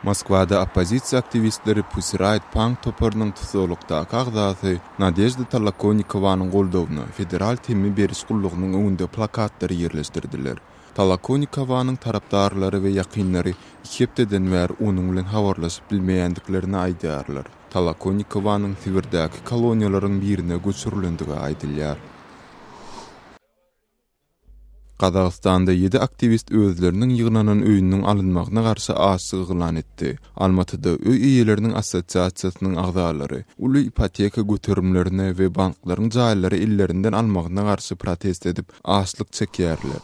Moskvada oppozisiya aktivistleri Pussy Riot Punk toparının tutuklukdaky agzasy Nadezhda Tolokonnikowanyň goldawyna federal temi beriş gullugynyň öňünde plakatlary ýerleşdirdiler. Tolokonnikowanyň tarapdarlary we ýakynlary 2 hepdeden bäri onuň bilen habarlaşyp bilmeýändiklerini aýdýarlar. Tolokonnikowanyň Sibirdäki koloniýalaryň birine göçürilendigi aýdylýar. Qazaqstanda 7 aktivist özlerinin ýygnanan öýünüň alınmagyna garşy aşyk elan etdi. Almatyda öý iýeleriniň assosiasiýasynyň agzalary uly ipoteka göterimlerine we banklaryň jaýlary illerinden almagyna garşy protest edip aşlyk çekýärler.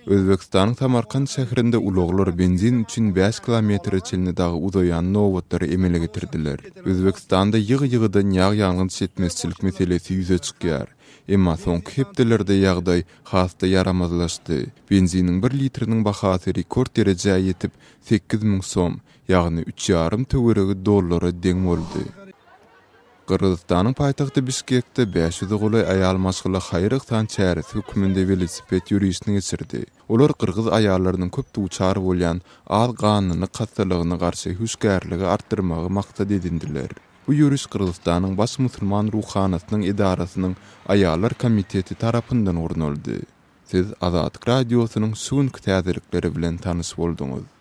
Özbekistanyň Samarkand şäherinde uluglar benzin üçin 5 kilometr çelnidagi uzayan nowatları emele getirdiler. Özbekistanda ýygy-ýygydan ýağ-ýangyn çetmezçilik meselesi ýüze çykýar. Emma soňky hepdelerde ýagdaý hasda yaramazlaşdy. Benziniň 1 litriniň bahasy rekord derejäge ýetip 8000 soň, ýagny 3,5 töweregi dollara deň boldy. Kırgızstanyň paýtagty Bişkekde 500 golay aýal maşgyla Haýry Ihsan çäresi höküminde velosiped ýürüýüşini geçirdi. Olar kırgız aýallarynyň köp duçary bolýan al ganyny katsalygyna garşy hüşgärligi artdyrmagy maksat edindiler. Bu ýürüş Kırgızstanyň baş musulman ruhanasynyň idarasynyň aýallar komiteti tarapyndan ornaldy. Siz Azad Radiosynyň şuňky täzelikleri bilen tanyş bolduňyz.